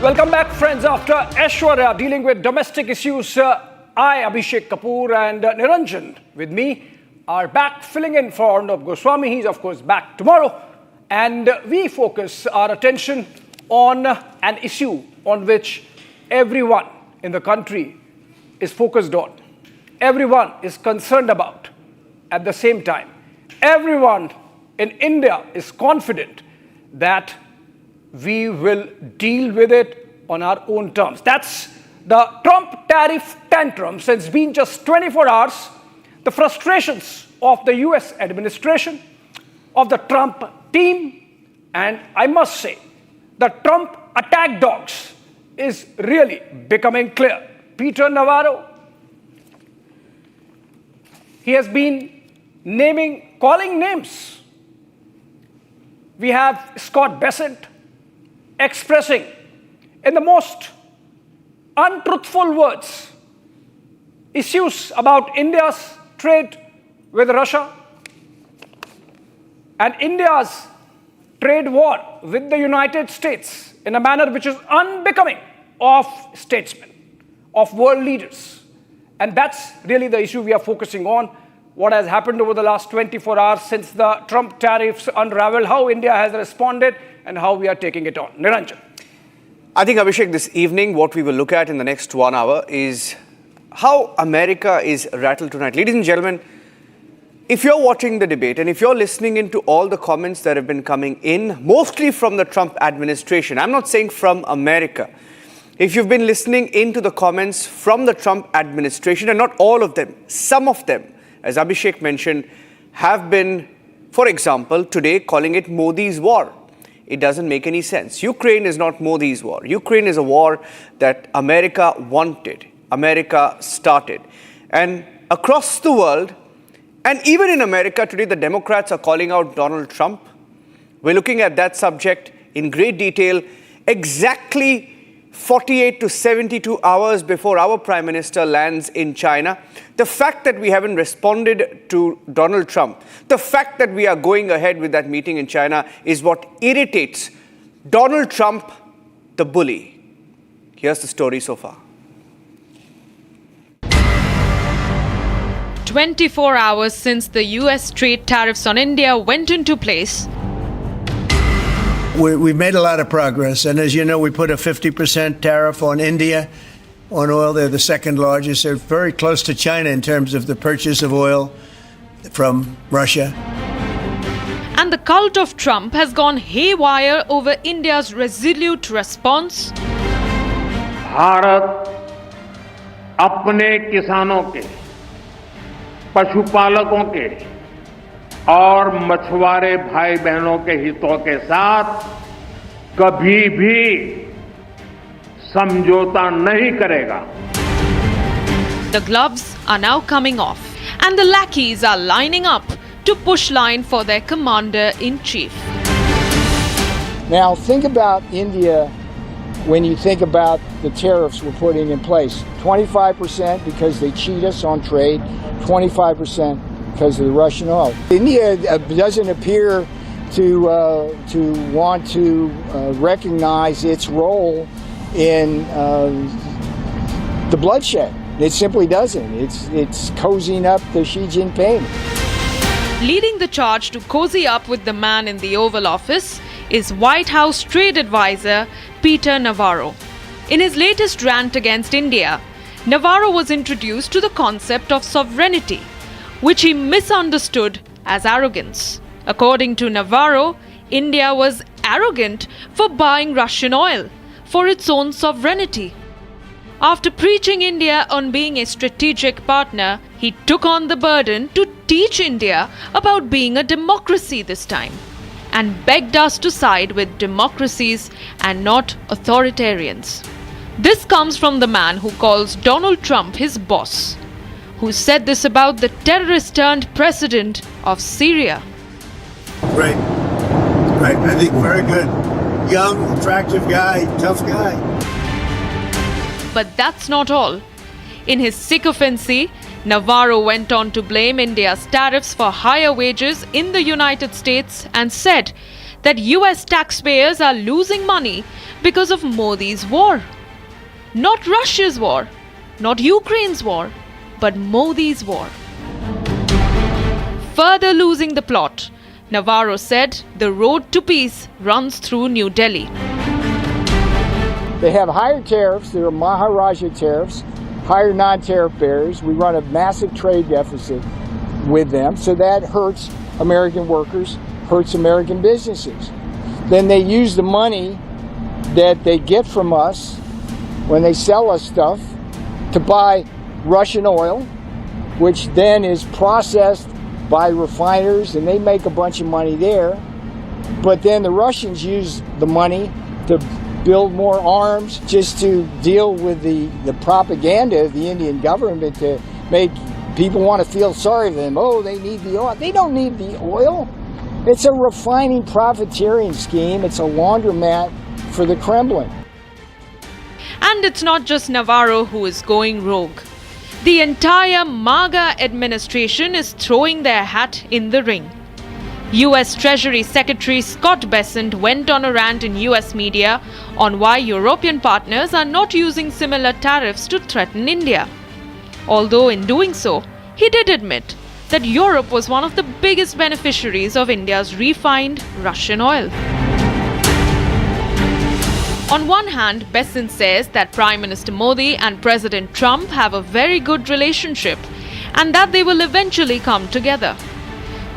Welcome back, friends. After Aishwarya dealing with domestic issues, I, Abhishek Kapoor, and Niranjan with me are back filling in for Arnab Goswami. He's, of course, back tomorrow. And we focus our attention on an issue on which everyone in the country is focused on. Everyone is concerned about at the same time. Everyone in India is confident that we will deal with it on our own terms. That's the Trump tariff tantrums. It's been just 24 hours. The frustrations of the US administration, of the Trump team, and I must say, the Trump attack dogs is really becoming clear. Peter Navarro, he has been calling names. We have Scott Bessent expressing in the most untruthful words issues about India's trade with Russia and India's trade war with the United States in a manner which is unbecoming of statesmen, of world leaders. And that's really the issue we are focusing on. What has happened over the last 24 hours since the Trump tariffs unraveled, how India has responded, and how we are taking it on. Niranjan. I think, Abhishek, this evening, what we will look at in the next 1 hour is how America is rattled tonight. Ladies and gentlemen, if you're watching the debate and if you're listening into all the comments that have been coming in, mostly from the Trump administration, I'm not saying from America. If you've been listening into the comments from the Trump administration, and not all of them, some of them, as Abhishek mentioned, have been, for example, today calling it Modi's war. It doesn't make any sense. Ukraine is not Modi's war. Ukraine is a war that America wanted, America started. And across the world, and even in America today, the Democrats are calling out Donald Trump. We're looking at that subject in great detail, exactly 48 to 72 hours before our Prime Minister lands in China. The fact that we haven't responded to Donald Trump, the fact that we are going ahead with that meeting in China is what irritates Donald Trump, the bully. Here's the story so far. 24 hours since the US trade tariffs on India went into place, we've made a lot of progress. And as you know, we put a 50% tariff on India on oil. They're the second largest. They're very close to China in terms of the purchase of oil from Russia. And the cult of Trump has gone haywire over India's resolute response. Bharat अपने किसानों के, पशुपालकों के और मछुआरे भाई बहनों के हितों के साथ कभी भी समझौता नहीं करेगा. The gloves are now coming off and the lackeys are lining up to push line for their commander-in-chief. Now think about India when you think about the tariffs we're putting in place. 25% because they cheat us on trade, 25% because of the Russian oil. India doesn't appear to want to recognize its role in the bloodshed. It simply doesn't. It's cozying up to Xi Jinping. Leading the charge to cozy up with the man in the Oval Office is White House trade advisor Peter Navarro. In his latest rant against India, Navarro was introduced to the concept of sovereignty, which he misunderstood as arrogance. According to Navarro, India was arrogant for buying Russian oil for its own sovereignty. After preaching India on being a strategic partner, he took on the burden to teach India about being a democracy this time and begged us to side with democracies and not authoritarians. This comes from the man who calls Donald Trump his boss, who said this about the terrorist-turned-president of Syria. Right. I think very good. Young, attractive guy, tough guy. But that's not all. In his sycophancy, Navarro went on to blame India's tariffs for higher wages in the United States and said that US taxpayers are losing money because of Modi's war. Not Russia's war, not Ukraine's war, but Modi's war. Further losing the plot, Navarro said the road to peace runs through New Delhi. They have higher tariffs, they're Maharaja tariffs, higher non-tariff barriers. We run a massive trade deficit with them, so that hurts American workers, hurts American businesses. Then they use the money that they get from us when they sell us stuff to buy Russian oil, which then is processed by refiners and they make a bunch of money there. But then the Russians use the money to build more arms just to deal with the propaganda of the Indian government to make people want to feel sorry for them. Oh, they need the oil. They don't need the oil. It's a refining profiteering scheme. It's a laundromat for the Kremlin. And it's not just Navarro who is going rogue. The entire MAGA administration is throwing their hat in the ring. US Treasury Secretary Scott Bessent went on a rant in US media on why European partners are not using similar tariffs to threaten India. Although in doing so, he did admit that Europe was one of the biggest beneficiaries of India's refined Russian oil. On one hand, Bessent says that Prime Minister Modi and President Trump have a very good relationship and that they will eventually come together.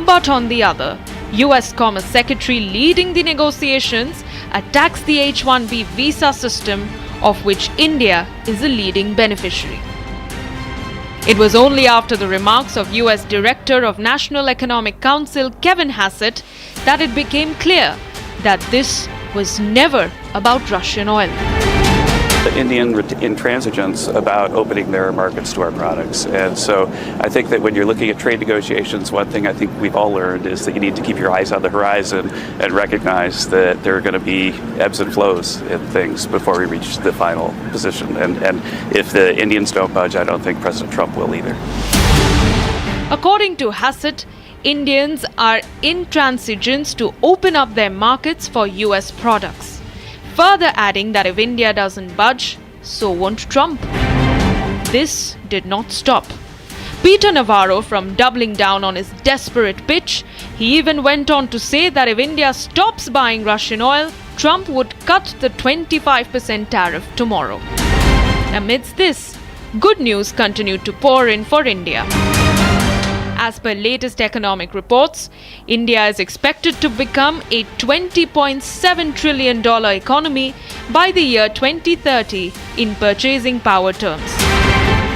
But on the other, US Commerce Secretary leading the negotiations attacks the H-1B visa system, of which India is a leading beneficiary. It was only after the remarks of US Director of National Economic Council Kevin Hassett that it became clear that this was never about Russian oil. The Indian intransigence about opening their markets to our products. And so I think that when you're looking at trade negotiations, one thing I think we've all learned is that you need to keep your eyes on the horizon and recognize that there are going to be ebbs and flows in things before we reach the final position. And if the Indians don't budge, I don't think President Trump will either. According to Hassett, Indians are intransigent to open up their markets for US products, further adding that if India doesn't budge, so won't Trump. This did not stop Peter Navarro from doubling down on his desperate pitch. He even went on to say that if India stops buying Russian oil, Trump would cut the 25% tariff tomorrow. Amidst this, good news continued to pour in for India. As per latest economic reports, India is expected to become a $20.7 trillion economy by the year 2030 in purchasing power terms.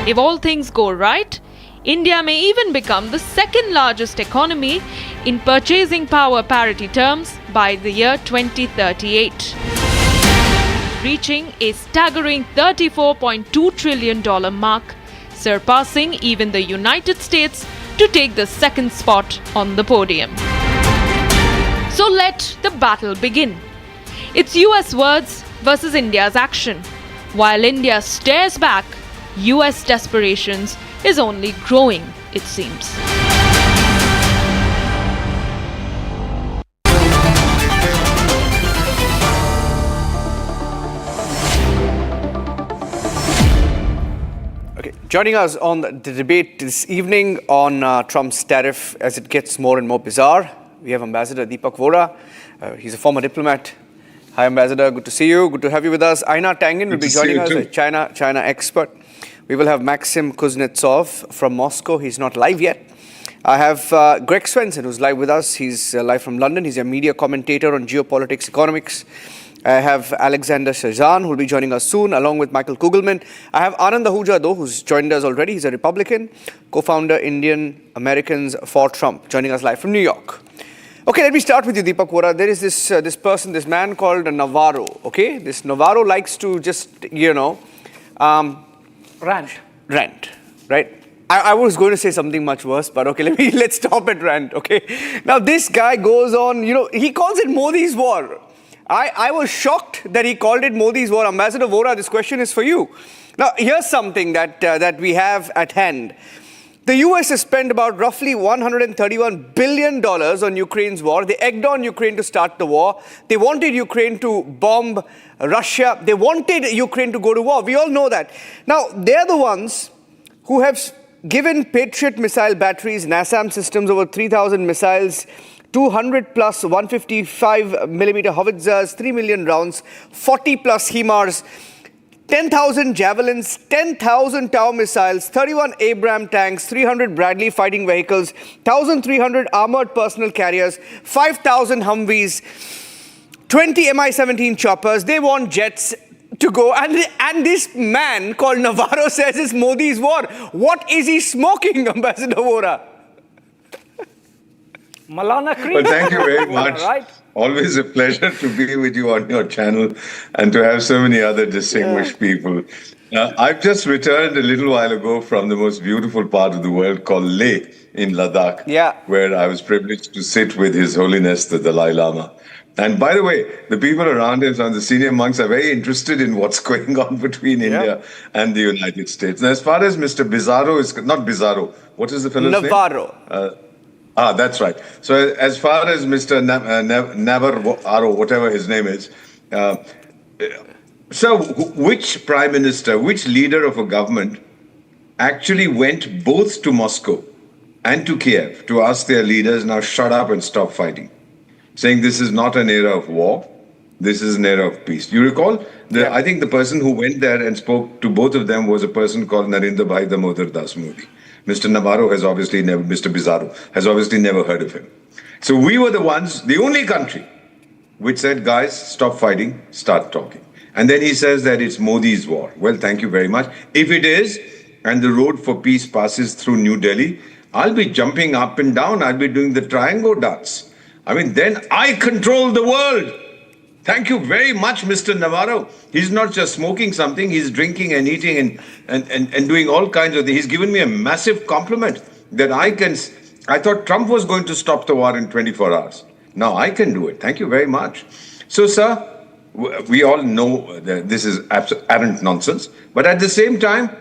If all things go right, India may even become the second largest economy in purchasing power parity terms by the year 2038, reaching a staggering $34.2 trillion mark, surpassing even the United States to take the second spot on the podium. So let the battle begin. It's US words versus India's action. While India stares back, US desperations is only growing, it seems. Joining us on the debate this evening on Trump's tariff as it gets more and more bizarre, we have Ambassador Deepak Vora. He's a former diplomat. Hi, Ambassador. Good to see you. Good to have you with us. Aina Tangin will be joining us, a China expert. We will have Maxim Kuznetsov from Moscow. He's not live yet. I have Greg Swenson, who's live with us. He's live from London. He's a media commentator on geopolitics, economics. I have Alexander Shazan, who will be joining us soon, along with Michael Kugelman. I have Anand Ahuja, though, who's joined us already. He's a Republican, co-founder Indian Americans for Trump, joining us live from New York. Okay, let me start with you, Deepak Vora. There is this man called Navarro, okay? This Navarro likes to just, rant, right? I was going to say something much worse, but okay, let's stop at rant, okay? Now, this guy goes on, he calls it Modi's war. I was shocked that he called it Modi's war. Ambassador Vora, this question is for you. Now, here's something that we have at hand. The US has spent about roughly $131 billion on Ukraine's war. They egged on Ukraine to start the war. They wanted Ukraine to bomb Russia. They wanted Ukraine to go to war. We all know that. Now, they're the ones who have given Patriot missile batteries, NASAM systems, over 3,000 missiles, 200 plus 155 millimeter howitzers, 3 million rounds, 40 plus HIMARS, 10,000 javelins, 10,000 Tau missiles, 31 Abrams tanks, 300 Bradley fighting vehicles, 1,300 armored personnel carriers, 5,000 Humvees, 20 Mi-17 choppers. They want jets to go. And this man called Navarro says it's Modi's war. What is he smoking, Ambassador Vora? Malana cream. Well, thank you very much. Right. Always a pleasure to be with you on your channel and to have so many other distinguished people. I've just returned a little while ago from the most beautiful part of the world called Leh in Ladakh, where I was privileged to sit with His Holiness the Dalai Lama. And by the way, the people around him, some of the senior monks, are very interested in what's going on between India and the United States. Now, as far as Mr. Bizarro is, not Bizarro, what is the fellow's name? Navarro. That's right. So as far as Mr. Navarro, whatever his name is, so which prime minister, which leader of a government actually went both to Moscow and to Kiev to ask their leaders, now shut up and stop fighting, saying this is not an era of war, this is an era of peace. You recall? I think the person who went there and spoke to both of them was a person called Narendra Bhai Damodar Das Modi. Mr. Navarro has obviously never, Mr. Bizarro has obviously never heard of him. So we were the ones, the only country, which said, guys, stop fighting, start talking. And then he says that it's Modi's war. Well, thank you very much. If it is, and the road for peace passes through New Delhi, I'll be jumping up and down. I'll be doing the triangle dance. I mean, then I control the world. Thank you very much, Mr. Navarro. He's not just smoking something, he's drinking and eating and doing all kinds of things. He's given me a massive compliment that I thought Trump was going to stop the war in 24 hours. Now I can do it. Thank you very much. So, sir, we all know that this is arrant nonsense. But at the same time,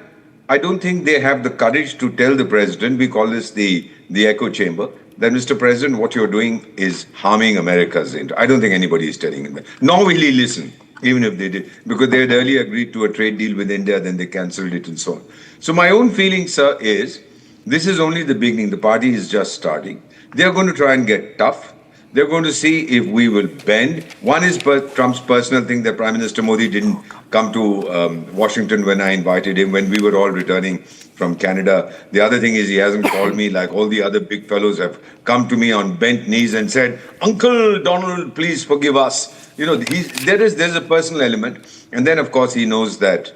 I don't think they have the courage to tell the president, we call this the echo chamber, that, Mr. President, what you're doing is harming America's interest. I don't think anybody is telling him that. Nor will he listen, even if they did, because they had earlier agreed to a trade deal with India, then they cancelled it and so on. So my own feeling, sir, is this is only the beginning. The party is just starting. They're going to try and get tough. They're going to see if we will bend. One is Trump's personal thing that Prime Minister Modi didn't come to Washington when I invited him, when we were all returning from Canada. The other thing is he hasn't called me like all the other big fellows have come to me on bent knees and said, Uncle Donald, please forgive us. You know, there's a personal element. And then, of course, he knows that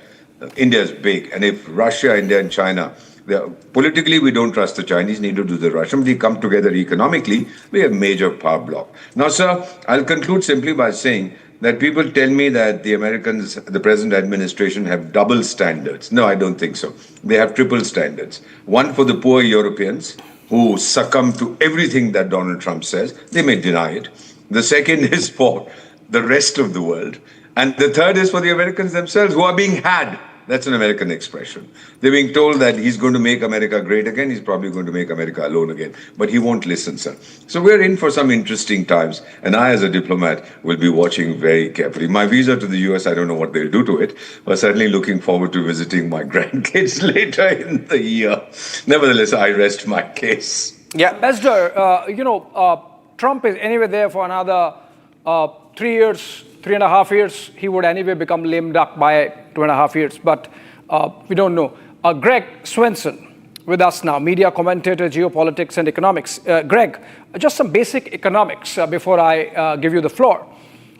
India is big. And if Russia, India and China, politically, we don't trust the Chinese, neither do the Russians. They come together economically, we have major power block. Now, sir, I'll conclude simply by saying that people tell me that the Americans, the present administration, have double standards. No, I don't think so. They have triple standards. One for the poor Europeans who succumb to everything that Donald Trump says. They may deny it. The second is for the rest of the world. And the third is for the Americans themselves who are being had. That's an American expression. They're being told that he's going to make America great again. He's probably going to make America alone again. But he won't listen, sir. So we're in for some interesting times. And I, as a diplomat, will be watching very carefully. My visa to the US, I don't know what they'll do to it. But certainly looking forward to visiting my grandkids later in the year. Nevertheless, I rest my case. Yeah, Ambassador, Trump is anyway there for another 3 years. 3.5 years, he would anyway become lame duck by 2.5 years, but we don't know. Greg Swenson with us now, media commentator, geopolitics and economics. Greg, just some basic economics before I give you the floor.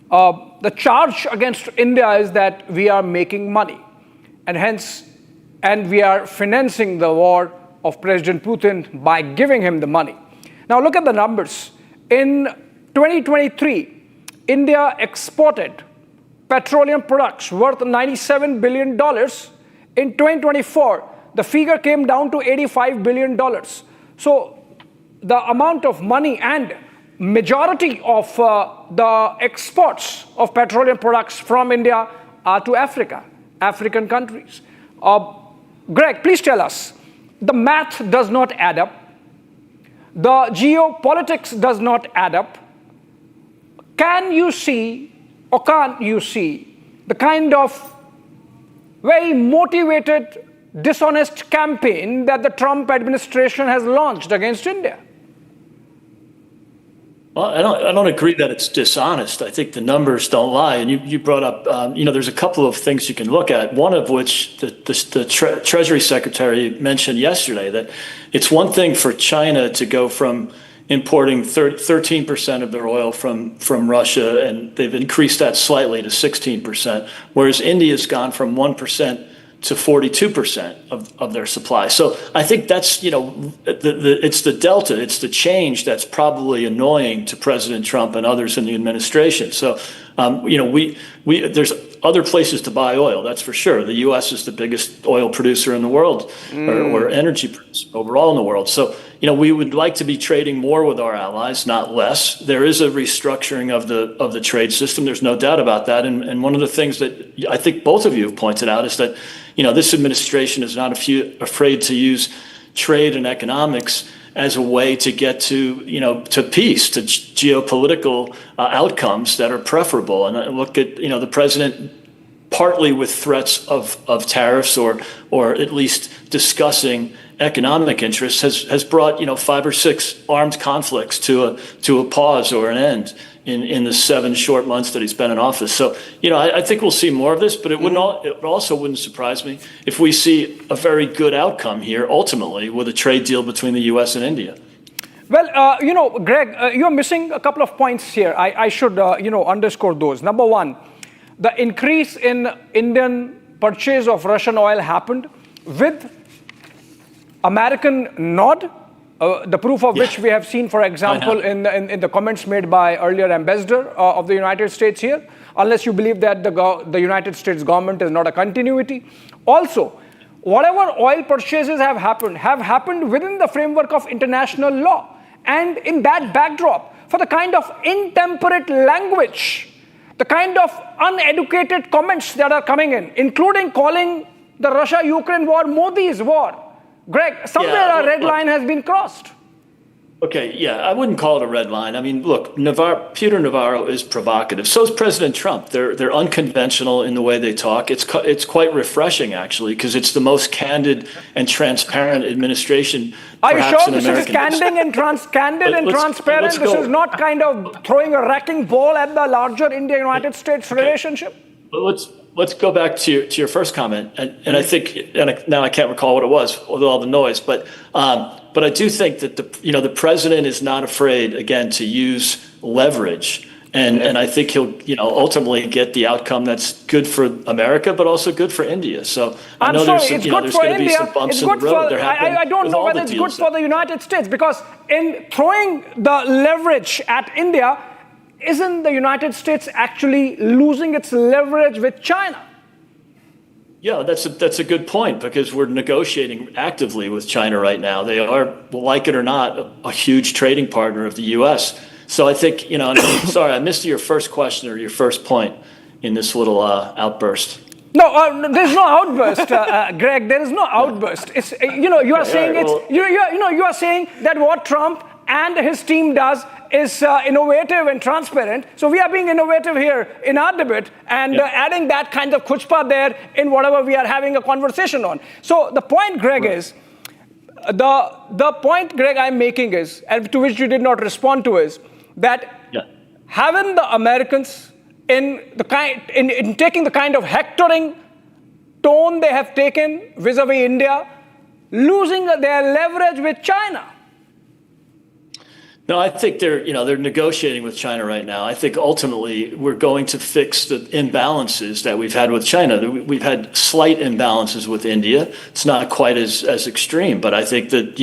The charge against India is that we are making money and we are financing the war of President Putin by giving him the money. Now look at the numbers. In 2023, India exported petroleum products worth $97 billion. In 2024, the figure came down to $85 billion. So the amount of money and majority of the exports of petroleum products from India are to Africa, African countries. Greg, please tell us, the math does not add up. The geopolitics does not add up. Can you see, or can't you see, the kind of very motivated, dishonest campaign that the Trump administration has launched against India? Well, I don't agree that it's dishonest. I think the numbers don't lie. And you brought up, there's a couple of things you can look at, one of which the Treasury Secretary mentioned yesterday, that it's one thing for China to go from importing 13% of their oil from Russia, and they've increased that slightly to 16%, whereas India's gone from 1% to 42% of their supply. So I think that's, it's the delta, it's the change that's probably annoying to President Trump and others in the administration. So, there's other places to buy oil, that's for sure. The U.S. is the biggest oil producer in the world, or energy producer overall in the world. So, we would like to be trading more with our allies, not less. There is a restructuring of the trade system. There's no doubt about that. And one of the things that I think both of you have pointed out is that, this administration is not afraid to use trade and economics as a way to get to peace, to geopolitical outcomes that are preferable. And I look at, the president partly with threats of tariffs or at least discussing economic interests has brought 5 or 6 armed conflicts to a pause or an end in the 7 short months that he's been in office. So I think we'll see more of this, but it also wouldn't surprise me if we see a very good outcome here ultimately with a trade deal between the U.S. and India. Well, Greg, you're missing a couple of points here. I should underscore those. Number one, the increase in Indian purchase of Russian oil happened with American nod, the proof of which we have seen, for example, in the comments made by earlier ambassador of the United States here, unless you believe that the United States government is not a continuity. Also, whatever oil purchases have happened within the framework of international law. And in that backdrop, for the kind of intemperate language, the kind of uneducated comments that are coming in, including calling the Russia-Ukraine war Modi's war, Greg, somewhere a red line has been crossed. Okay, I wouldn't call it a red line. I mean, look, Peter Navarro is provocative. So is President Trump. They're unconventional in the way they talk. It's quite refreshing, actually, because it's the most candid and transparent administration. Are you sure this is candid and transparent? This is not kind of throwing a wrecking ball at the larger India-United States relationship? Let's go back to your first comment, and I think, now I can't recall what it was with all the noise, but I do think that the president is not afraid, again, to use leverage, and I think he'll ultimately get the outcome that's good for America, but also good for India. So I know there's going to be some bumps in the road. I don't know whether it's good for the United States, because in throwing the leverage at India, isn't the United States actually losing its leverage with China? Yeah, that's a good point, because we're negotiating actively with China right now. They are, like it or not, a huge trading partner of the U.S. So I think, sorry, I missed your first question or your first point in this little outburst. No, there's no outburst, Greg. There is no outburst. It's you are saying you are saying that what Trump and his team does is innovative and transparent. So we are being innovative here in our debate and adding that kind of chutzpah there in whatever we are having a conversation on. So the point, Greg, is the point, Greg, I'm making is, and to which you did not respond to, is that haven't the Americans in taking the kind of hectoring tone they have taken vis-a-vis India, losing their leverage with China? No, I think they're negotiating with China right now. I think ultimately we're going to fix the imbalances that we've had with China. We've had slight imbalances with India. It's not quite as extreme, but I think that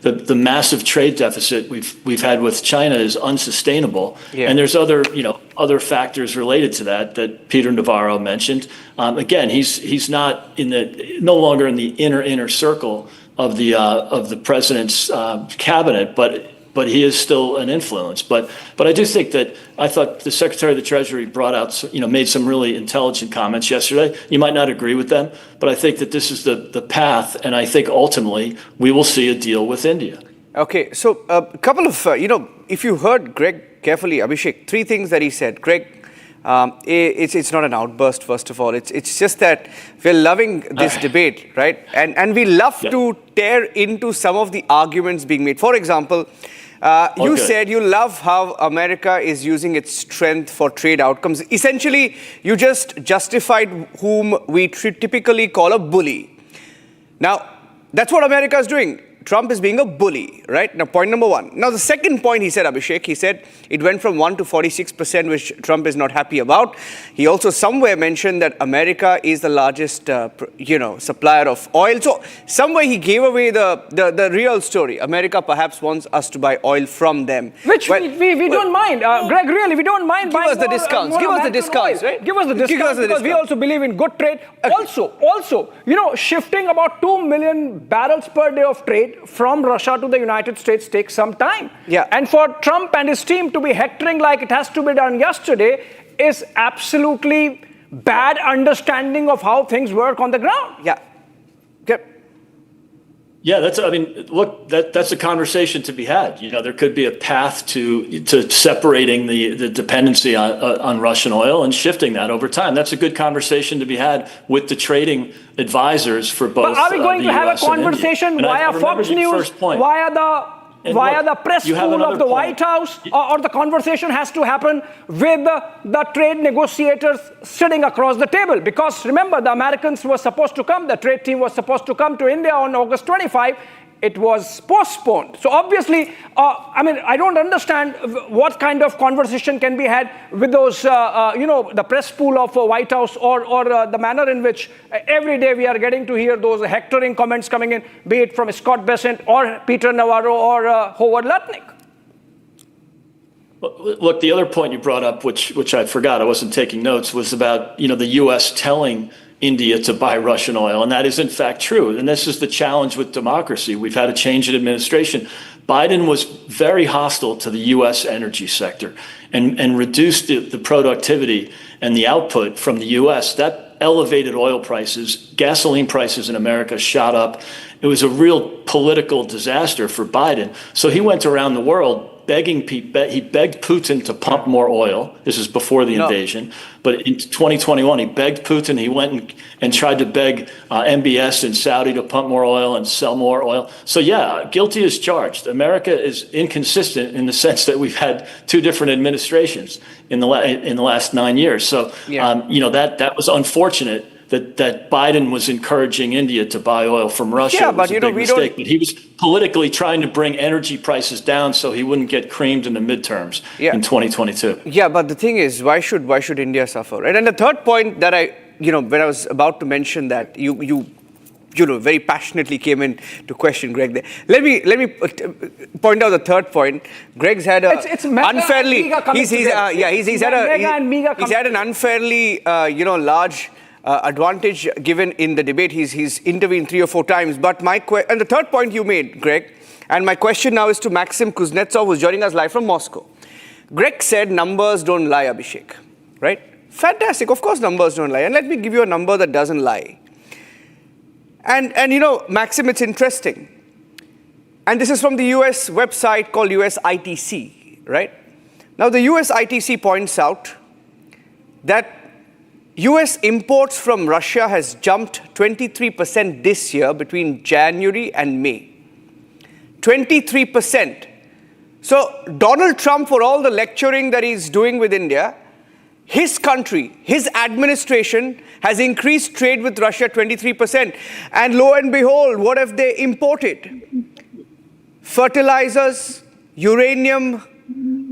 the massive trade deficit we've had with China is unsustainable. Yeah. And there's other factors related to that Peter Navarro mentioned. Again, he's no longer in the inner circle of the president's cabinet, but but he is still an influence. But I do think that I thought the Secretary of the Treasury made some really intelligent comments yesterday. You might not agree with them, but I think that this is the path, and I think ultimately we will see a deal with India. Okay, so a couple of, if you heard Greg carefully, Abhishek, three things that he said. Greg, it's not an outburst, first of all. It's just that we're loving this debate, right? And we love to tear into some of the arguments being made. For example, you said you love how America is using its strength for trade outcomes. Essentially, you just justified whom we typically call a bully. Now, that's what America is doing. Trump is being a bully, right? Now, point number one. Now, the second point he said, Abhishek, he said it went from 1 to 46%, which Trump is not happy about. He also somewhere mentioned that America is the largest, supplier of oil. So, somewhere he gave away the real story. America perhaps wants us to buy oil from them. Which we don't mind. Greg, really, we don't mind buying Give us the discounts. Give us the discounts, right? Give us the discounts because we also believe in good trade. Okay. Also, shifting about 2 million barrels per day of trade from Russia to the United States takes some time. Yeah. And for Trump and his team to be hectoring like it has to be done yesterday is absolutely bad understanding of how things work on the ground. Yeah. Yeah, that's a conversation to be had. There could be a path to separating the dependency on Russian oil and shifting that over time. That's a good conversation to be had with the trading advisors for both. But are we going to have a conversation via Fox News, via the press pool of the White House, or the conversation has to happen with the trade negotiators sitting across the table? Because remember, the Americans were supposed to come, the trade team was supposed to come to India on August 25. It was postponed. So obviously, I don't understand what kind of conversation can be had with those, the press pool of White House or the manner in which every day we are getting to hear those hectoring comments coming in, be it from Scott Bessent or Peter Navarro or Howard Lutnick. Look, the other point you brought up, which I forgot, I wasn't taking notes, was about the U.S. telling India to buy Russian oil, and that is in fact true. And this is the challenge with democracy. We've had a change in administration. Biden was very hostile to the U.S. energy sector and reduced the productivity and the output from the U.S. That elevated oil prices. Gasoline prices in America shot up. It was a real political disaster for Biden. So he went around the world he begged Putin to pump more oil. This is before the invasion. But in 2021, he begged Putin. He went and tried to beg MBS in Saudi to pump more oil and sell more oil. So yeah, guilty as charged. America is inconsistent in the sense that we've had two different administrations in the last 9 years. So that was unfortunate. That Biden was encouraging India to buy oil from Russia. Yeah, but we don't. But he was politically trying to bring energy prices down so he wouldn't get creamed in the midterms in 2022. Yeah, but the thing is, why should India suffer, right? And the third point that when I was about to mention that you very passionately came in to question Greg there. Let me point out the third point. Greg's had a unfairly he's had an unfairly large advantage given in the debate. He's intervened 3 or 4 times. But and the third point you made, Greg, and my question now is to Maxim Kuznetsov, who's joining us live from Moscow. Greg said numbers don't lie, Abhishek, right? Fantastic. Of course numbers don't lie. And let me give you a number that doesn't lie. And Maxim, it's interesting. And this is from the US website called USITC, right? Now the USITC points out that US imports from Russia has jumped 23% this year between January and May. 23%. So Donald Trump, for all the lecturing that he's doing with India, his country, his administration has increased trade with Russia 23%. And lo and behold, what have they imported? Fertilizers, uranium,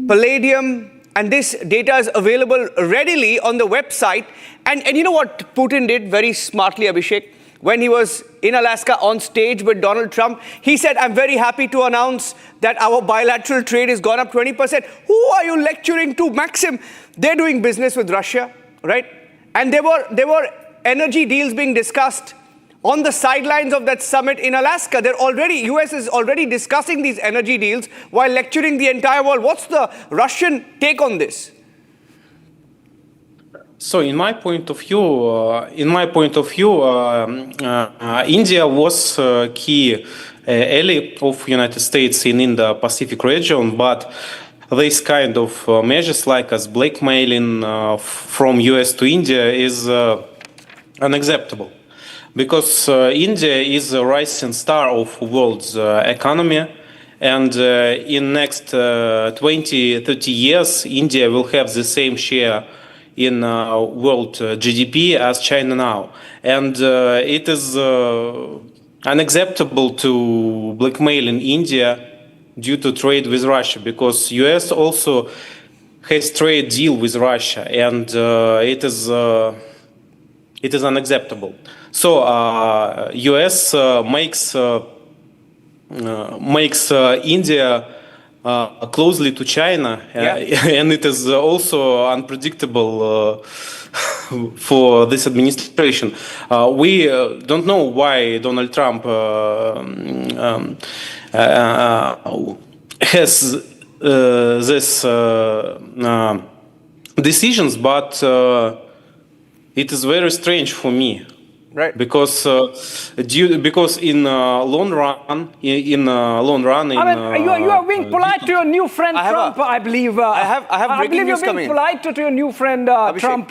palladium, and this data is available readily on the website. And you know what Putin did very smartly, Abhishek? When he was in Alaska on stage with Donald Trump, he said, I'm very happy to announce that our bilateral trade has gone up 20%. Who are you lecturing to, Maxim? They're doing business with Russia, right? And there were energy deals being discussed on the sidelines of that summit in Alaska. US is already discussing these energy deals while lecturing the entire world. What's the Russian take on this? So, in my point of view, India was key ally of United States in Indo-Pacific region, but this kind of measures like as blackmailing from US to India is unacceptable, because India is a rising star of world's economy, and in next 20-30 years, India will have the same share in world GDP as China now. And it is unacceptable to blackmail in India due to trade with Russia, because US also has trade deal with Russia, and it is unacceptable. So US makes India closely to China, and it is also unpredictable for this administration. We don't know why Donald Trump has this decisions, but it is very strange for me. Right. Because in long run, you are being polite to your new friend Trump. I believe. I have breaking news coming in. You're being polite to your new friend Trump.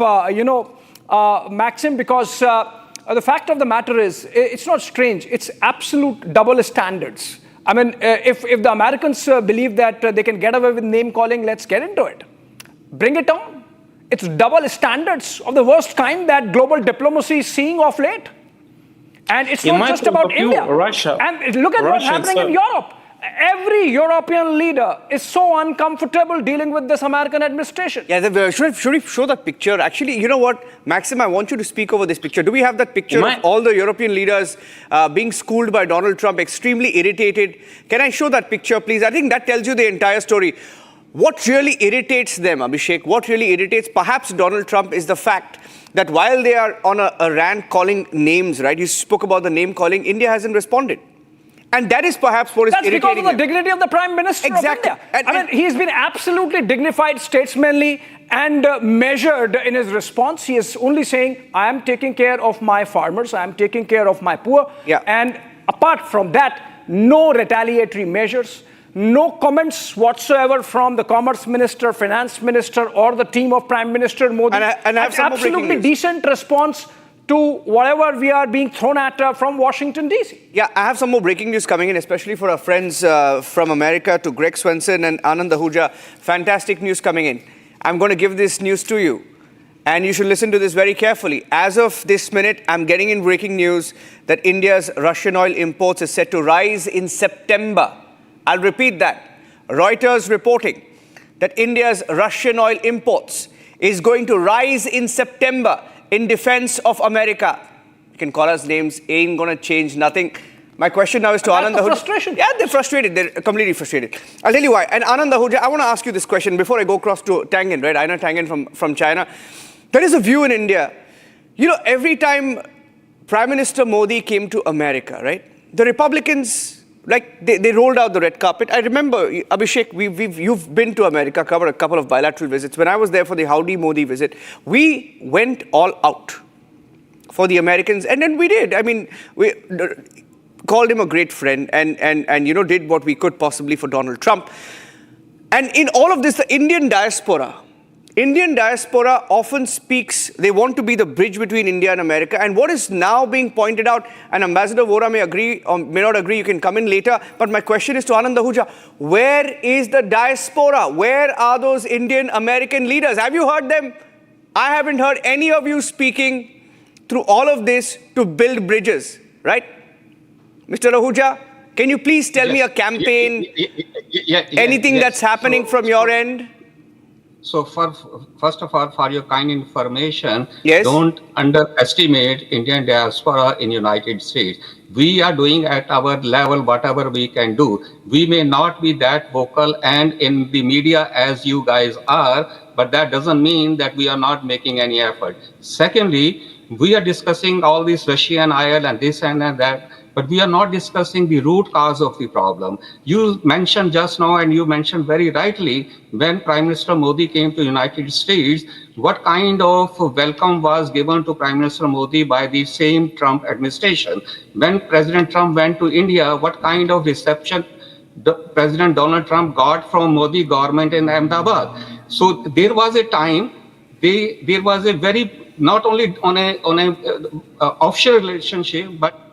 Maxim, because the fact of the matter is, it's not strange. It's absolute double standards. I mean, if the Americans believe that they can get away with name calling, let's get into it. Bring it on. It's double standards of the worst kind that global diplomacy is seeing of late. And it's not just about India. Russia, and look at what's happening in Europe. Every European leader is so uncomfortable dealing with this American administration. Yeah, should we show that picture? Actually, you know what, Maxim, I want you to speak over this picture. Do we have that picture of all the European leaders being schooled by Donald Trump, extremely irritated? Can I show that picture, please? I think that tells you the entire story. What really irritates them, Abhishek, what really irritates perhaps Donald Trump is the fact that while they are on a rant calling names, right? You spoke about the name calling, India hasn't responded. And that is perhaps what is irritating. That's because of the dignity of the Prime Minister of India. I mean, he's been absolutely dignified, statesmanly, and measured in his response. He is only saying, I am taking care of my farmers, I am taking care of my poor. Yeah. And apart from that, no retaliatory measures. No comments whatsoever from the Commerce Minister, Finance Minister, or the team of Prime Minister Modi. And I have some absolutely decent response to whatever we are being thrown at from Washington, D.C. Yeah, I have some more breaking news coming in, especially for our friends from America, to Greg Swenson and Anand Ahuja. Fantastic news coming in. I'm going to give this news to you, and you should listen to this very carefully. As of this minute, I'm getting in breaking news that India's Russian oil imports is set to rise in September. I'll repeat that. Reuters reporting that India's Russian oil imports is going to rise in September in defense of America. You can call us names, ain't going to change nothing. My question now is to Anand Ahuja. Frustration. Yeah, they're frustrated. They're completely frustrated. I'll tell you why. And Anand Ahuja, I want to ask you this question before I go across to Tangen, right? Aina Tangen from China. There is a view in India. You know, every time Prime Minister Modi came to America, right? The Republicans, like, they rolled out the red carpet. I remember, Abhishek, you've been to America, covered a couple of bilateral visits. When I was there for the Howdy Modi visit, we went all out for the Americans. And then we did. I mean, we called him a great friend and you know, did what we could possibly for Donald Trump. And in all of this, the Indian diaspora often speaks, they want to be the bridge between India and America. And what is now being pointed out, and Ambassador Vora may agree or may not agree, you can come in later. But my question is to Anand Ahuja, where is the diaspora? Where are those Indian American leaders? Have you heard them? I haven't heard any of you speaking through all of this to build bridges, right? Mr. Ahuja, can you please tell me a campaign, anything that's happening from your end? So first of all, for your kind information, yes, don't underestimate Indian diaspora in United States. We are doing at our level whatever we can do. We may not be that vocal and in the media as you guys are, but that doesn't mean that we are not making any effort. Secondly, We are discussing all this Russian oil and this and that, but we are not discussing the root cause of the problem. You mentioned just now, and you mentioned very rightly, when Prime Minister Modi came to United States, what kind of welcome was given to Prime Minister Modi by the same Trump administration? When President Trump went to India, what kind of reception President Donald Trump got from Modi government in Ahmedabad? So there was a time, there was a very, not only on a offshore relationship, but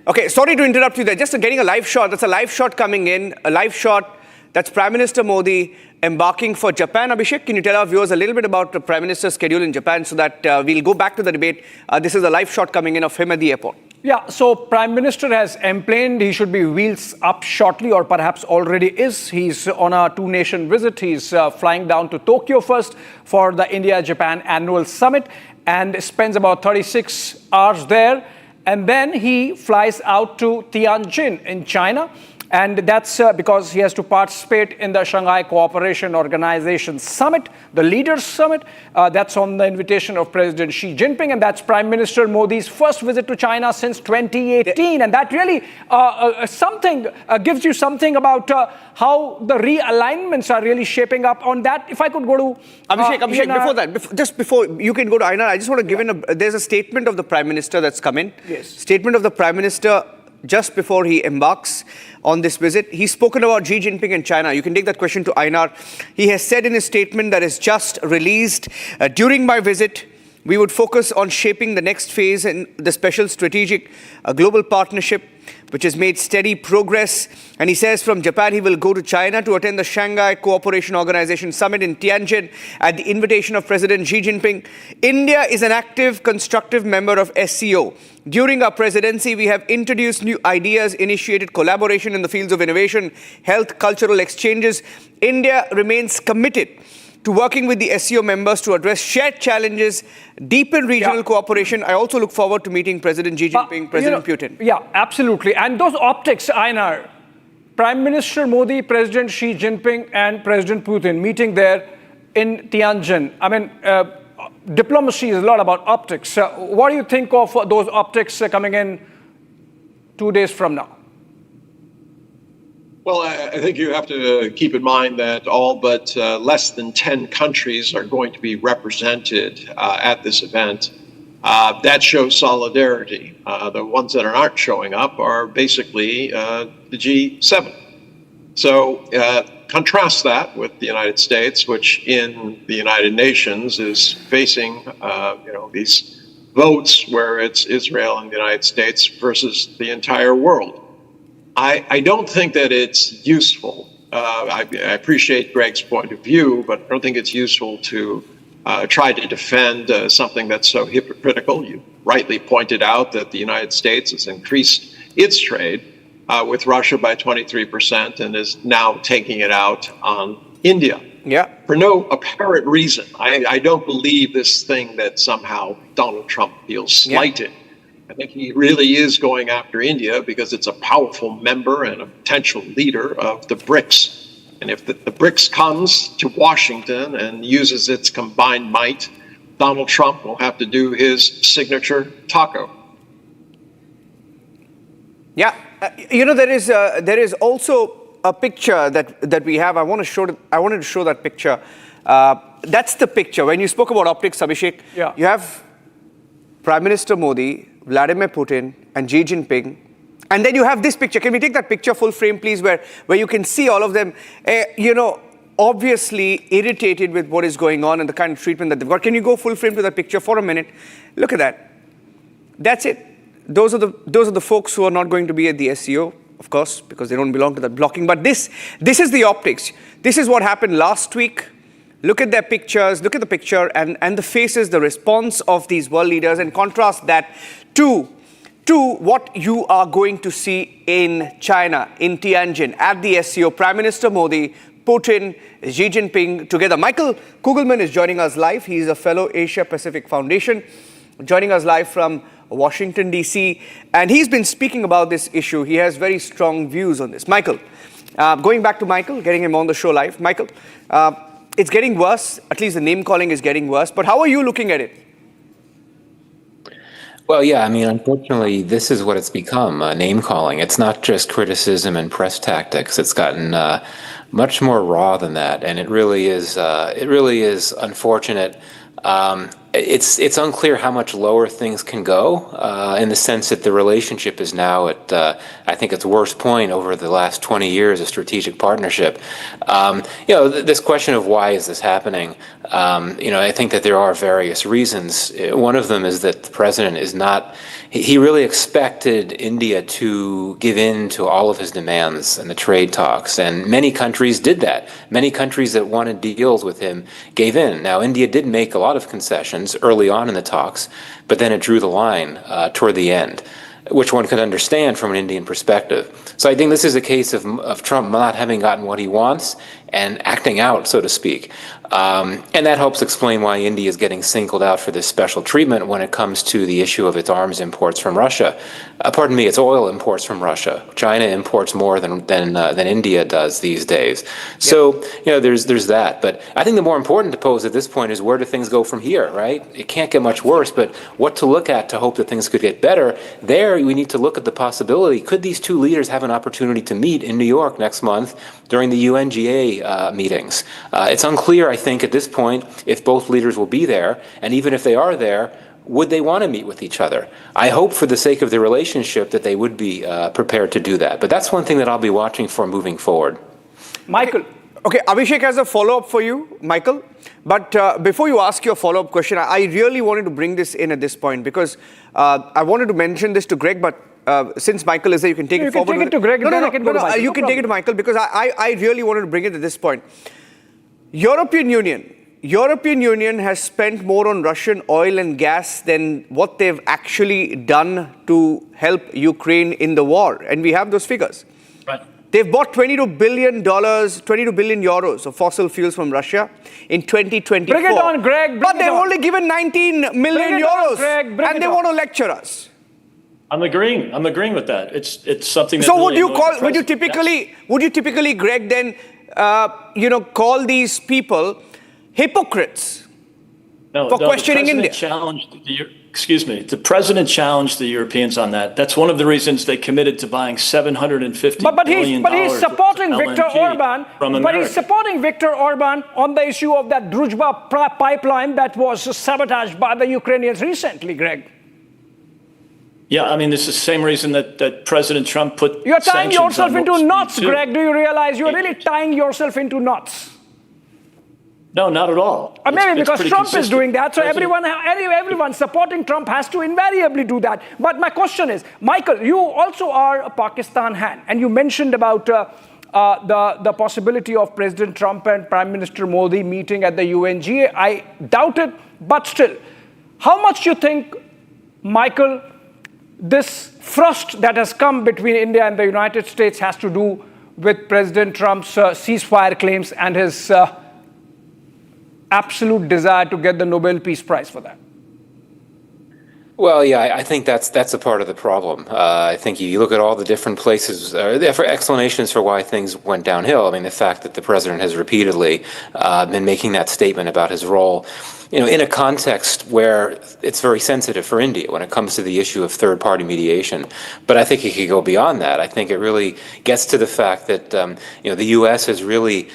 Okay, sorry to interrupt you there. Just getting a live shot. That's a live shot coming in. A live shot. That's Prime Minister Modi embarking for Japan. Abhishek, can you tell our viewers a little bit about the Prime Minister's schedule in Japan so that we'll go back to the debate. This is a live shot coming in of him at the airport. Yeah, so Prime Minister has emplaned. He should be wheels up shortly, or perhaps already is. He's on a two-nation visit. He's flying down to Tokyo first for the India-Japan annual summit and spends about 36 hours there. And then he flies out to Tianjin in China. And that's because he has to participate in the Shanghai Cooperation Organization Summit, the Leaders Summit. That's on the invitation of President Xi Jinping. And that's Prime Minister Modi's first visit to China since 2018. And that really gives you something about how the realignments are really shaping up on that. If I could go to Abhishek, before that, just before you can go to Ainar, I just want to give there's a statement of the Prime Minister that's come in. Yes. Statement of the Prime Minister just before he embarks on this visit. He's spoken about Xi Jinping and China. You can take that question to Ainar. He has said in his statement that is just released, during my visit, we would focus on shaping the next phase in the special strategic global partnership, which has made steady progress. And he says from Japan, he will go to China to attend the Shanghai Cooperation Organization Summit in Tianjin at the invitation of President Xi Jinping. India is an active, constructive member of SCO. During our presidency, we have introduced new ideas, initiated collaboration in the fields of innovation, health, cultural exchanges. India remains committed to working with the SCO members to address shared challenges, deepen regional cooperation. I also look forward to meeting President Xi Jinping, President Putin. Yeah, absolutely. And those optics, Ainar, Prime Minister Modi, President Xi Jinping, and President Putin meeting there in Tianjin. I mean, diplomacy is a lot about optics. What do you think of those optics coming in 2 days from now? Well, I think you have to keep in mind that all but less than 10 countries are going to be represented at this event. That shows solidarity. The ones that aren't showing up are basically the G7. So contrast that with the United States, which in the United Nations is facing these votes where it's Israel and the United States versus the entire world. I don't think that it's useful. I appreciate Greg's point of view, but I don't think it's useful to try to defend something that's so hypocritical. You rightly pointed out that the United States has increased its trade with Russia by 23% and is now taking it out on India. Yeah. For no apparent reason. I don't believe this thing that somehow Donald Trump feels slighted. Yeah. I think he really is going after India because it's a powerful member and a potential leader of the BRICS. And if the BRICS comes to Washington and uses its combined might, Donald Trump will have to do his signature taco. Yeah, there is also a picture that we have. I wanted to show that picture. That's the picture. When you spoke about optics, Abhishek, you have Prime Minister Modi, Vladimir Putin, and Xi Jinping. And then you have this picture. Can we take that picture full frame, please, where you can see all of them, obviously irritated with what is going on and the kind of treatment that they've got. Can you go full frame to that picture for a minute? Look at that. That's it. Those are the folks who are not going to be at the SCO, of course, because they don't belong to that blocking. But this is the optics. This is what happened last week. Look at their pictures, look at the picture and the faces, the response of these world leaders, and contrast that to what you are going to see in China, in Tianjin, at the SCO. Prime Minister Modi, Putin, Xi Jinping together. Michael Kugelman is joining us live. He is a fellow Asia Pacific Foundation, joining us live from Washington, D.C. And he's been speaking about this issue. He has very strong views on this. Michael, going back to Michael, getting him on the show live. Michael, it's getting worse. At least the name calling is getting worse. But how are you looking at it? Well, yeah, I mean, unfortunately, this is what it's become, name calling. It's not just criticism and press tactics. It's gotten much more raw than that, and it really is unfortunate. It's unclear how much lower things can go, in the sense that the relationship is now at, I think, its worst point over the last 20 years of strategic partnership. This question of why is this happening, I think that there are various reasons. One of them is that the president is not, he really expected India to give in to all of his demands in the trade talks, and many countries did that. Many countries that wanted deals with him gave in. Now, India did make a lot of concessions early on in the talks, but then it drew the line toward the end, which one could understand from an Indian perspective. So I think this is a case of Trump not having gotten what he wants and acting out, so to speak. And that helps explain why India is getting singled out for this special treatment when it comes to the issue of its arms imports from Russia. Its oil imports from Russia. China imports more than India does these days. So, there's that. But I think the more important to pose at this point is, where do things go from here, right? It can't get much worse, but what to look at to hope that things could get better. There, we need to look at the possibility. Could these two leaders have an opportunity to meet in New York next month during the UNGA meetings? It's unclear, I think, at this point, if both leaders will be there, and even if they are there, would they want to meet with each other? I hope, for the sake of the relationship, that they would be prepared to do that. But that's one thing that I'll be watching for moving forward. Michael. Okay, Abhishek has a follow-up for you, Michael. But before you ask your follow-up question, I really wanted to bring this in at this point, because I wanted to mention this to Greg, but since Michael is there, you can take it forward. You can take it to Greg, then I can go to Michael. You can take it to Michael, because I really wanted to bring it at this point. European Union has spent more on Russian oil and gas than what they've actually done to help Ukraine in the war. And we have those figures. Right. They've bought $22 billion euros of fossil fuels from Russia in 2024. Bring it on, Greg. But they've only given 19 million euros. And they want to lecture us. I'm agreeing with that. It's something that. So really would you typically, Greg, then call these people hypocrites for questioning India? The president challenged the Europeans on that. That's one of the reasons they committed to buying $750 billion. But he's supporting Viktor LNG Orban. from But America. he's supporting Viktor Orban on the issue of that Druzhba pipeline that was sabotaged by the Ukrainians recently, Greg. Yeah, I mean, this is the same reason that President Trump put. You're tying sanctions yourself on into Nord Stream knots, 2. Greg. Do you realize you're really tying yourself into knots? No, not at all. Maybe It's because pretty Trump is consistent. doing that, so everyone supporting Trump has to invariably do that. But my question is, Michael, you also are a Pakistan hand, and you mentioned about the possibility of President Trump and Prime Minister Modi meeting at the UNGA. I doubt it, but still, how much do you think, Michael, this thrust that has come between India and the United States has to do with President Trump's ceasefire claims and his absolute desire to get the Nobel Peace Prize for that? Well, yeah, I think that's a part of the problem. I think you look at all the different places, the explanations for why things went downhill. I mean, the fact that the president has repeatedly been making that statement about his role, in a context where it's very sensitive for India when it comes to the issue of third-party mediation. But I think it could go beyond that. I think it really gets to the fact that the U.S. has really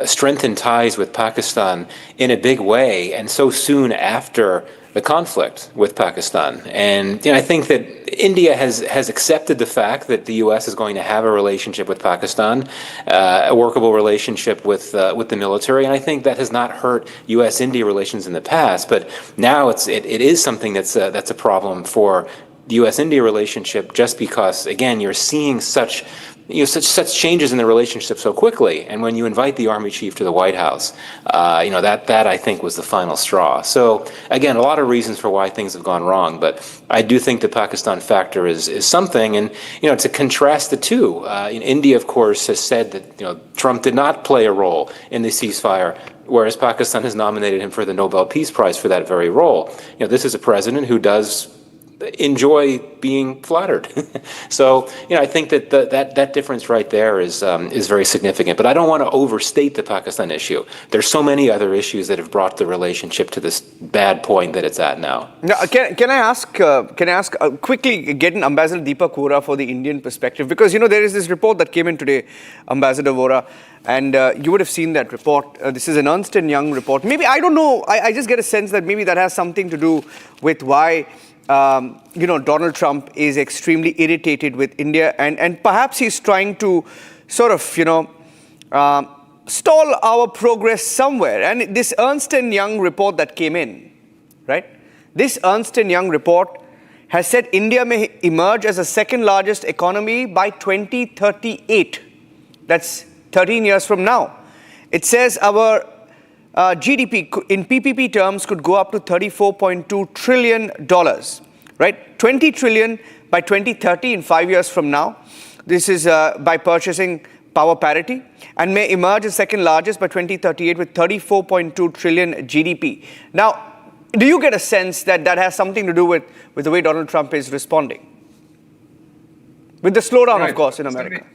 strengthened ties with Pakistan in a big way, and so soon after the conflict with Pakistan. And I think that India has accepted the fact that the U.S. is going to have a relationship with Pakistan, a workable relationship with the military, and I think that has not hurt U.S.-India relations in the past. But now it is something that's a problem for the U.S.-India relationship, just because, again, you're seeing such changes in the relationship so quickly. And when you invite the army chief to the White House, that I think was the final straw. So again, a lot of reasons for why things have gone wrong, but I do think the Pakistan factor is something. And to contrast the two, India, of course, has said that Trump did not play a role in the ceasefire, whereas Pakistan has nominated him for the Nobel Peace Prize for that very role. This is a president who does enjoy being flattered. So, I think that difference right there is very significant. But I don't want to overstate the Pakistan issue. There's so many other issues that have brought the relationship to this bad point that it's at now. Now, can I ask quickly, get an Ambassador Deepak Vora for the Indian perspective? Because, there is this report that came in today, Ambassador Vora, and you would have seen that report. This is an Ernst & Young report. Maybe, I don't know, I just get a sense that maybe that has something to do with why Donald Trump is extremely irritated with India, and perhaps he's trying to sort of, stall our progress somewhere. And this Ernst & Young report that came in, right? This Ernst & Young report has said India may emerge as the second largest economy by 2038. That's 13 years from now. It says our GDP in PPP terms could go up to $34.2 trillion, right? 20 trillion by 2030 in 5 years from now. This is by purchasing power parity, and may emerge as second largest by 2038 with 34.2 trillion GDP. Now, do you get a sense that that has something to do with the way Donald Trump is responding? With the slowdown, right, of course, in America.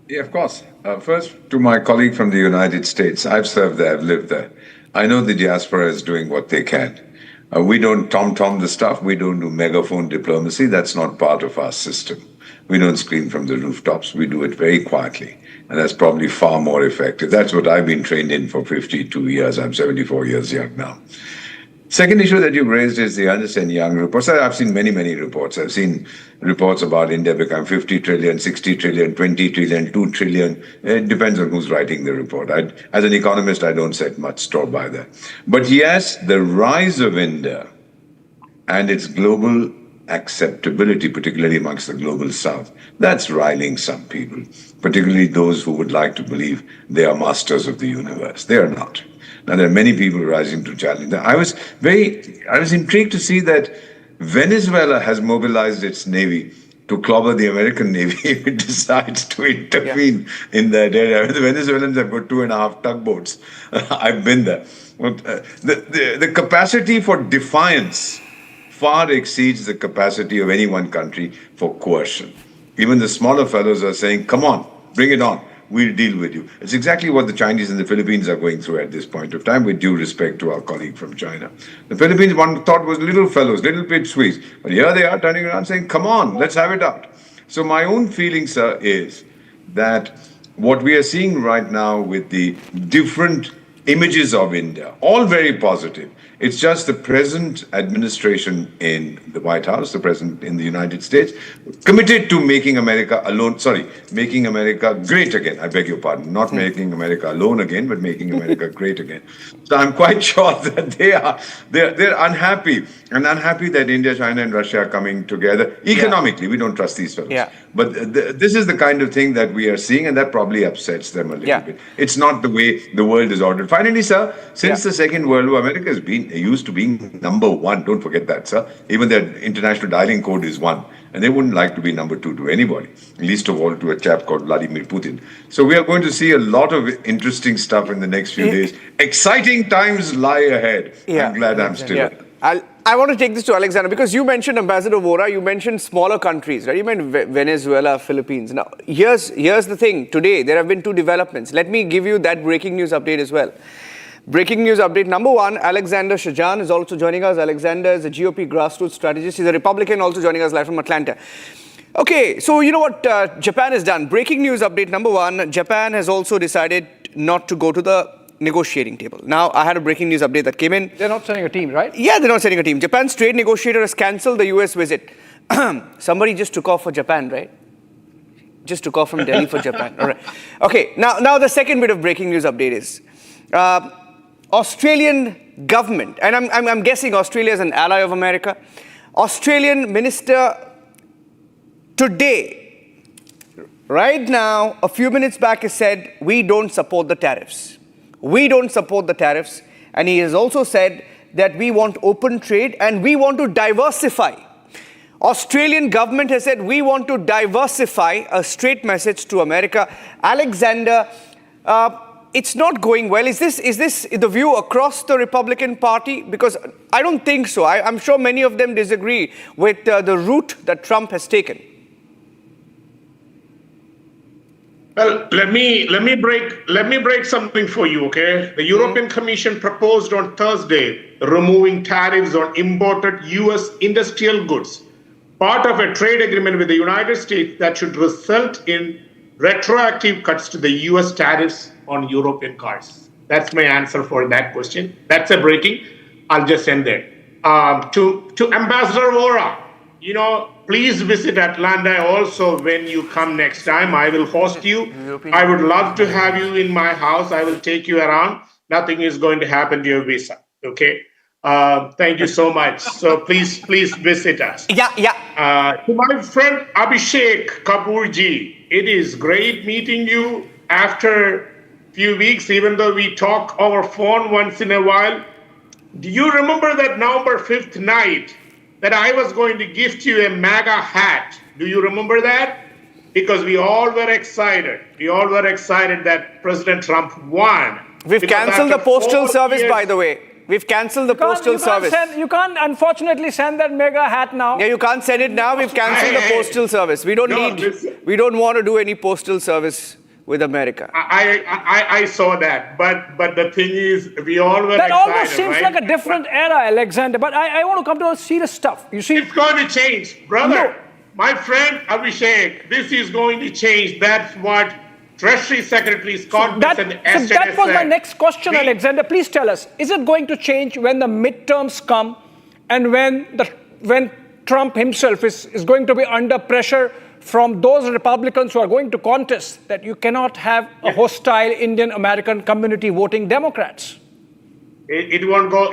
Yeah, of course. First, to my colleague from the United States, I've served there, I've lived there. I know the diaspora is doing what they can. We don't tom-tom the stuff. We don't do megaphone diplomacy. That's not part of our system. We don't scream from the rooftops. We do it very quietly. And that's probably far more effective. That's what I've been trained in for 52 years. I'm 74 years young now. Second issue that you raised is the Ernst & Young reports. I've seen many, many reports. I've seen reports about India become 50 trillion, 60 trillion, 20 trillion, 2 trillion. It depends on who's writing the report. As an economist, I don't set much store by that. But yes, the rise of India and its global acceptability, particularly amongst the global south, that's riling some people, particularly those who would like to believe they are masters of the universe. They are not. Now, there are many people rising to challenge that. I was intrigued to see that Venezuela has mobilized its navy to clobber the American navy if it decides to intervene in that area. The Venezuelans have got 2.5 tugboats. I've been there. The capacity for defiance far exceeds the capacity of any one country for coercion. Even the smaller fellows are saying, come on, bring it on. We'll deal with you. It's exactly what the Chinese and the Philippines are going through at this point of time, with due respect to our colleague from China. The Philippines, one thought, was little fellows, little pipsqueaks. But here they are turning around saying, come on, let's have it out. So my own feeling, sir, is that what we are seeing right now with the different images of India, all very positive. It's just the present administration in the White House, the president in the United States, committed to making America making America great again. I beg your pardon, not making America alone again, but making America great again. So I'm quite sure that they're unhappy, and unhappy that India, China, and Russia are coming together economically. We don't trust these fellows. Yeah. But this is the kind of thing that we are seeing, and that probably upsets them a little bit. It's not the way the world is ordered. Finally, sir, since the Second World War, America has been used to being number one. Don't forget that, sir. Even their international dialing code is 1. And they wouldn't like to be number 2 to anybody, least of all to a chap called Vladimir Putin. So we are going to see a lot of interesting stuff in the next few days. Exciting times lie ahead. I'm glad I'm still here. I want to take this to Alexander, because you mentioned, Ambassador Vora, you mentioned smaller countries, right? You mentioned Venezuela, Philippines. Now, here's the thing. Today, there have been 2 developments. Let me give you that breaking news update as well. Breaking news update number 1, Alexander Shajan is also joining us. Alexander is a GOP grassroots strategist. He's a Republican, also joining us live from Atlanta. Okay, so you know what Japan has done. Breaking news update number 1, Japan has also decided not to go to the negotiating table. Now, I had a breaking news update that came in. They're not sending a team, right? Yeah, they're not sending a team. Japan's trade negotiator has cancelled the US visit. Somebody just took off for Japan, right? Just took off from Delhi for Japan. All right. Okay, now the second bit of breaking news update is Australian government, and I'm guessing Australia is an ally of America. Australian minister today, right now, a few minutes back, has said, we don't support the tariffs. We don't support the tariffs. And he has also said that we want open trade and we want to diversify. Australian government has said, we want to diversify, a straight message to America. Alexander, it's not going well. Is this the view across the Republican Party? Because I don't think so. I'm sure many of them disagree with the route that Trump has taken. Well, let me break something for you, okay? The European Commission proposed on Thursday removing tariffs on imported U.S. industrial goods, part of a trade agreement with the United States that should result in retroactive cuts to the U.S. tariffs on European cars. That's my answer for that question. That's a breaking. I'll just end there. To Ambassador Vora, please visit Atlanta also when you come next time. I will host you. I would love to have you in my house. I will take you around. Nothing is going to happen to your visa. Okay. Thank you so much. So please visit us. Yeah. To my friend Abhishek Kapoorji, it is great meeting you after a few weeks, even though we talk over phone once in a while. Do you remember that November 5th night that I was going to gift you a MAGA hat? Do you remember that? Because we all were excited. We all were excited that President Trump won. We've cancelled the postal service, by the way. We've cancelled the postal service. You can't, unfortunately, send that mega hat now. Yeah, you can't send it now. We've cancelled the postal service. We don't want to do any postal service with America. I saw that, but the thing is, we all were that excited, almost seems like a different era, Alexander. But I want to come to serious stuff. You see, it's going to change, brother. No. My friend Abhishek, this is going to change. That's what Treasury Secretary Scott Bessent said. That was my next question, Alexander. Please tell us, is it going to change when the midterms come and when Trump himself is going to be under pressure from those Republicans who are going to contest that you cannot have a hostile Indian American community voting Democrats? It won't go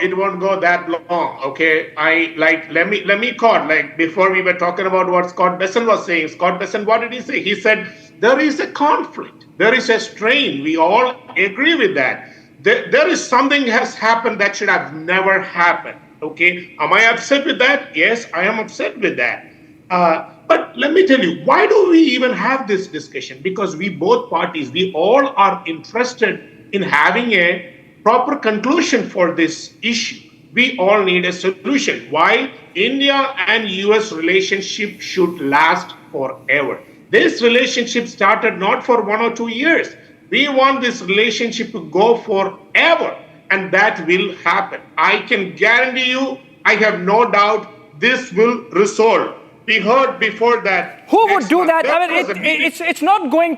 that long, okay? Let me quote, before we were talking about what Scott Bessent was saying. Scott Bessent, what did he say? He said, there is a conflict. There is a strain. We all agree with that. There is something has happened that should have never happened, okay? Am I upset with that? Yes, I am upset with that. But let me tell you, why do we even have this discussion? Because both parties, we all are interested in having a proper conclusion for this issue. We all need a solution. Why? India and US relationship should last forever. This relationship started not for 1 or 2 years. We want this relationship to go forever, and that will happen. I can guarantee you, I have no doubt this will resolve. We heard before that. Who would do that? I mean, it's not going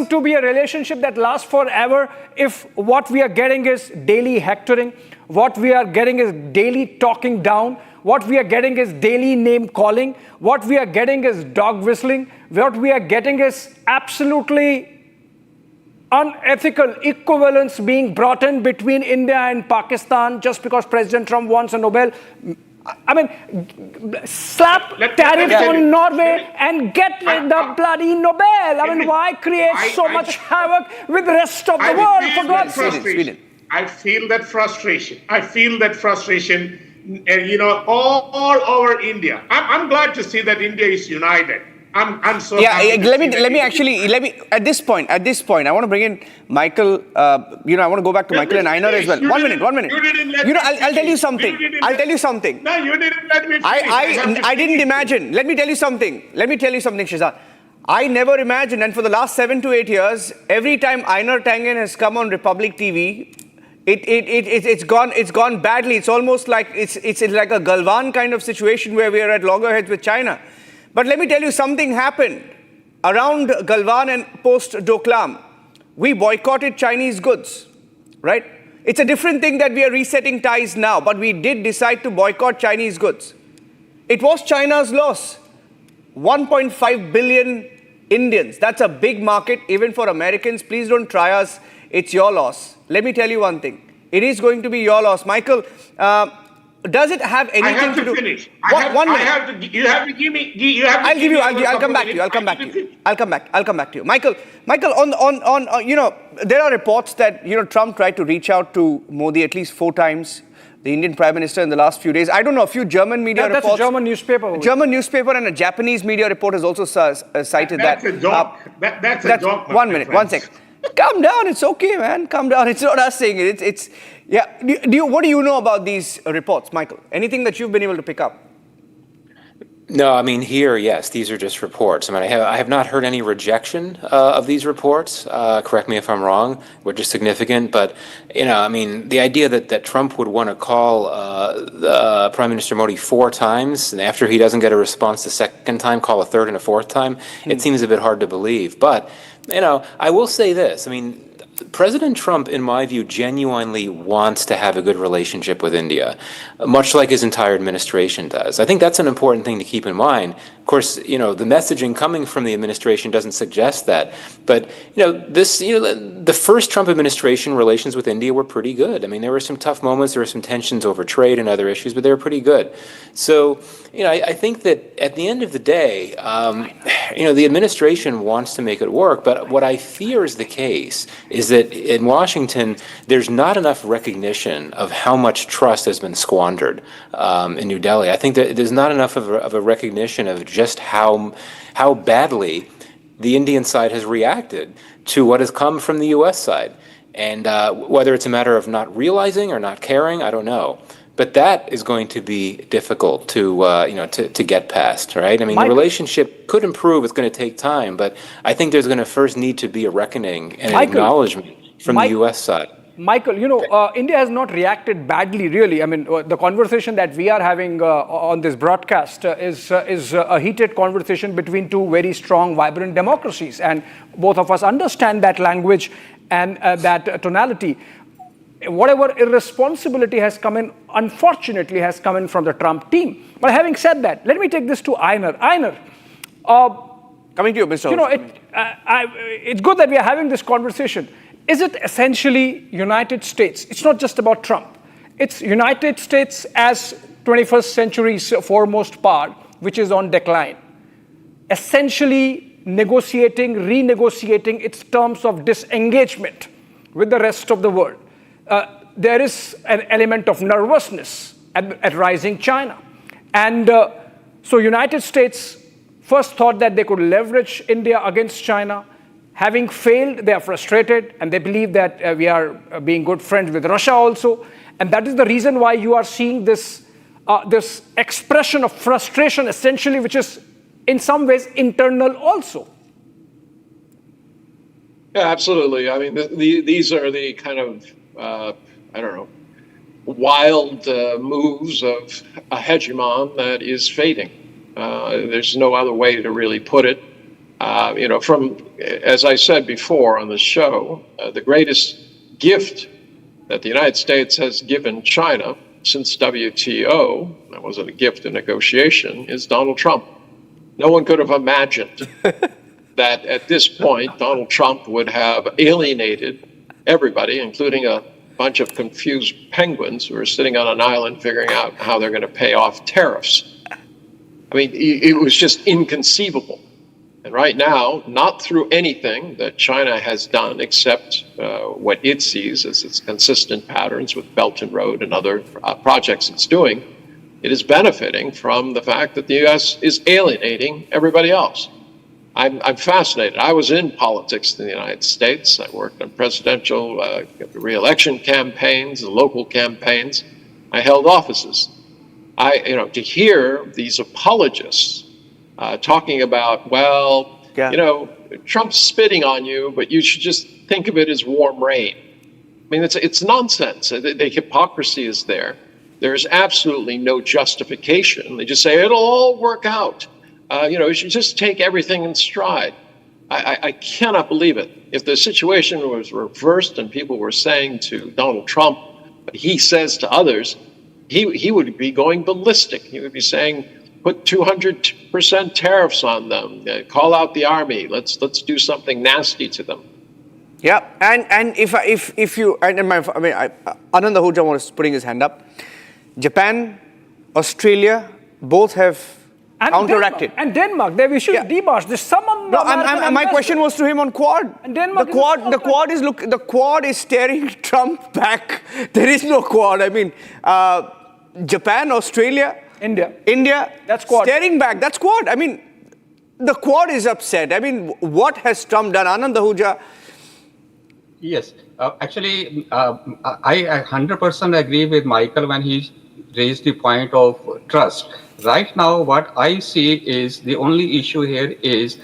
to be a relationship that lasts forever if what we are getting is daily hectoring, what we are getting is daily talking down, what we are getting is daily name calling, what we are getting is dog whistling, what we are getting is absolutely unethical equivalence being brought in between India and Pakistan just because President Trump wants a Nobel. I mean, slap tariff on Norway and get the bloody Nobel. I mean, why create so much havoc with the rest of the world, for God's sake? I feel that frustration. All over India. I'm glad to see that India is united. I'm so happy. Let me at this point, I want to bring in Michael. I want to go back to Michael and Einar as well. One minute. You didn't let me I'll tell you something. No, you didn't let me finish. I didn't imagine. Let me tell you something, Shazad. I never imagined, and for the last 7 to 8 years, every time Einar Tangen has come on Republic TV, it's gone badly. It's almost like it's like a Galwan kind of situation where we are at loggerheads with China. But let me tell you, something happened around Galwan and post Doklam. We boycotted Chinese goods, right? It's a different thing that we are resetting ties now, but we did decide to boycott Chinese goods. It was China's loss. 1.5 billion Indians. That's a big market, even for Americans. Please don't try us. It's your loss. Let me tell you one thing. It is going to be your loss. Michael, does it have anything to do? Finish. One minute. You have to give me. I'll come back to you. Michael, on there are reports that Trump tried to reach out to Modi at least 4 times, the Indian Prime Minister, in the last few days. I don't know, a few German media reports. That's a German newspaper. German newspaper and a Japanese media report has also cited that. That's a joke. That's a joke. 1 minute, 1 second. Calm down. It's okay, man. Calm down. It's not us saying it. It's yeah. What do you know about these reports, Michael? Anything that you've been able to pick up? No, I mean, here, yes, these are just reports. I mean, I have not heard any rejection of these reports. Correct me if I'm wrong, which is significant. But, I mean, the idea that Trump would want to call Prime Minister Modi 4 times, and after he doesn't get a response the second time, call a third and a fourth time, it seems a bit hard to believe. But, I will say this. I mean, President Trump, in my view, genuinely wants to have a good relationship with India, much like his entire administration does. I think that's an important thing to keep in mind. Of course, the messaging coming from the administration doesn't suggest that. But, the first Trump administration relations with India were pretty good. I mean, there were some tough moments, there were some tensions over trade and other issues, but they were pretty good. So, I think that at the end of the day, the administration wants to make it work. But what I fear is the case is that in Washington, there's not enough recognition of how much trust has been squandered in New Delhi. I think that there's not enough of a recognition of just how badly the Indian side has reacted to what has come from the U.S. side. And whether it's a matter of not realizing or not caring, I don't know. But that is going to be difficult to get past, right? I mean, the relationship could improve. It's going to take time. But I think there's going to first need to be a reckoning and an acknowledgement from the U.S. side. Michael, India has not reacted badly, really. I mean, the conversation that we are having on this broadcast is a heated conversation between two very strong, vibrant democracies. And both of us understand that language and that tonality. Whatever irresponsibility has come in, unfortunately, has come in from the Trump team. But having said that, let me take this to Einar. Einar, coming to you, Mr. It's good that we are having this conversation. Is it essentially United States? It's not just about Trump. It's United States as 21st century's foremost power, which is on decline. Essentially renegotiating its terms of disengagement with the rest of the world. There is an element of nervousness at rising China. And so United States first thought that they could leverage India against China. Having failed, they are frustrated, and they believe that we are being good friends with Russia also. And that is the reason why you are seeing this expression of frustration, essentially, which is in some ways internal also. Yeah, absolutely. I mean, these are the kind of, wild moves of a hegemon that is fading. There's no other way to really put it. As I said before on the show, the greatest gift that the United States has given China since WTO, that wasn't a gift, a negotiation, is Donald Trump. No one could have imagined that at this point, Donald Trump would have alienated everybody, including a bunch of confused penguins who are sitting on an island figuring out how they're going to pay off tariffs. I mean, it was just inconceivable. And right now, not through anything that China has done, except what it sees as its consistent patterns with Belt and Road and other projects it's doing, it is benefiting from the fact that the U.S. is alienating everybody else. I'm fascinated. I was in politics in the United States. I worked on presidential re-election campaigns, local campaigns. I held offices. To hear these apologists talking about, Trump's spitting on you, but you should just think of it as warm rain. I mean, it's nonsense. The hypocrisy is there. There's absolutely no justification. They just say it'll all work out. You should just take everything in stride. I cannot believe it. If the situation was reversed and people were saying to Donald Trump, he says to others, he would be going ballistic. He would be saying, put 200% tariffs on them, call out the army, let's do something nasty to them. Yeah, and if you, Anand Ahuja was putting his hand up. Japan, Australia, both have counteracted. And Denmark, they've issued debarks. There's some. No, my question was to him on Quad. And Denmark the Quad is staring Trump back. There is no Quad. I mean, Japan, Australia, India. That's Quad. Staring back. That's Quad. I mean, the Quad is upset. I mean, what has Trump done? Anand Ahuja, Yes, actually, I 100% agree with Michael when he raised the point of trust. Right now, what I see is the only issue here is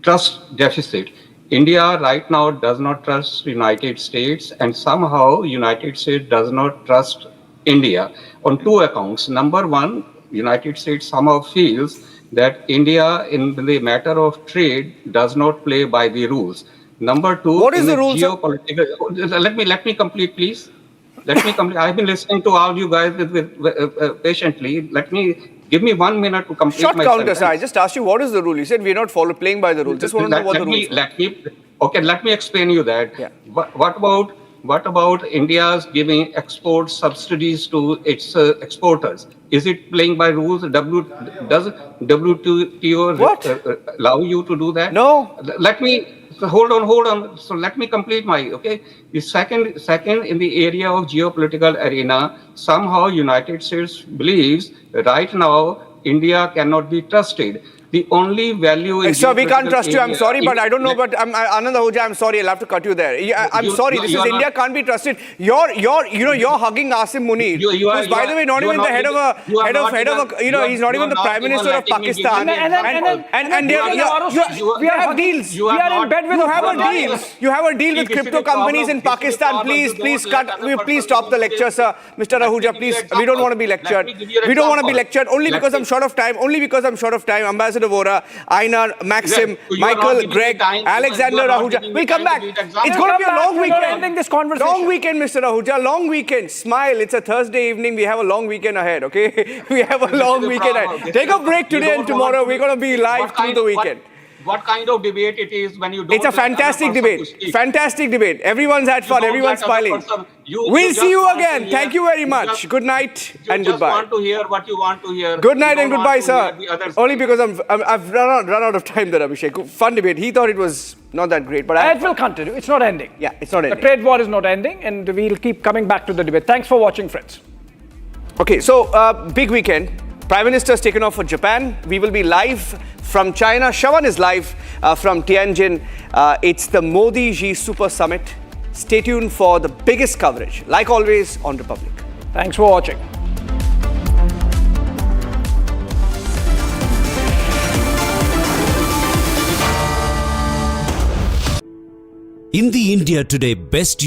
trust deficit. India right now does not trust United States, and somehow United States does not trust India on two accounts. Number one, United States somehow feels that India, in the matter of trade, does not play by the rules. Number two, what is the rules? Geopolitical. Let me complete, please. Let me complete. I've been listening to all you guys patiently. Give me 1 minute to complete Short my counter, sentence. sir. I just asked you what is the rule. You said we're not playing by the rules. Just want to know what the rules are. Let me explain you that. Yeah. What about India's giving export subsidies to its exporters? Is it playing by rules? Does WTO allow you to do that? No. Hold on. So let me complete the second in the area of geopolitical arena, somehow United States believes right now India cannot be trusted. The only value in Sir, we can't trust you. I'm sorry, but I don't know. But Anand Ahuja, I'm sorry. I'll have to cut you there. I'm sorry. India can't be trusted. You're hugging Asim Munir, who's by the way not even the head of a he's not even the Prime Minister of Pakistan. And we have deals. We are in bed with deals. You have a deal with crypto companies in Pakistan. Please stop the lecture, sir. Mr. Ahuja, please. We don't want to be lectured. We don't want to be lectured only because I'm short of time. Ambassador Vora, Einar, Maxim, Michael, Greg, Alexander Ahuja. We'll come back. It's going to be a long weekend. Ending this conversation. Long weekend, Mr. Ahuja. Long weekend. Smile. It's a Thursday evening. We have a long weekend ahead, okay? We have a long weekend ahead. Take a break today and tomorrow. We're going to be live through the weekend. What kind of debate it is when you don't... It's a fantastic debate. Fantastic debate. Everyone's had fun. Everyone's smiling. We'll see you again. Thank you very much. Good night and goodbye. You just want to hear what you want to hear. Good night and goodbye, sir. Only because I've run out of time there, Abhishek. Fun debate. He thought it was not that great, but it will continue. It's not ending. Yeah, it's not ending. The trade war is not ending, and we'll keep coming back to the debate. Thanks for watching, friends. Okay, so big weekend. Prime Minister's taken off for Japan. We will be live from China. Shawan is live from Tianjin. It's the Modi-Xi Super Summit. Stay tuned for the biggest coverage, like always, on Republic. Thanks for watching. In the India Today Best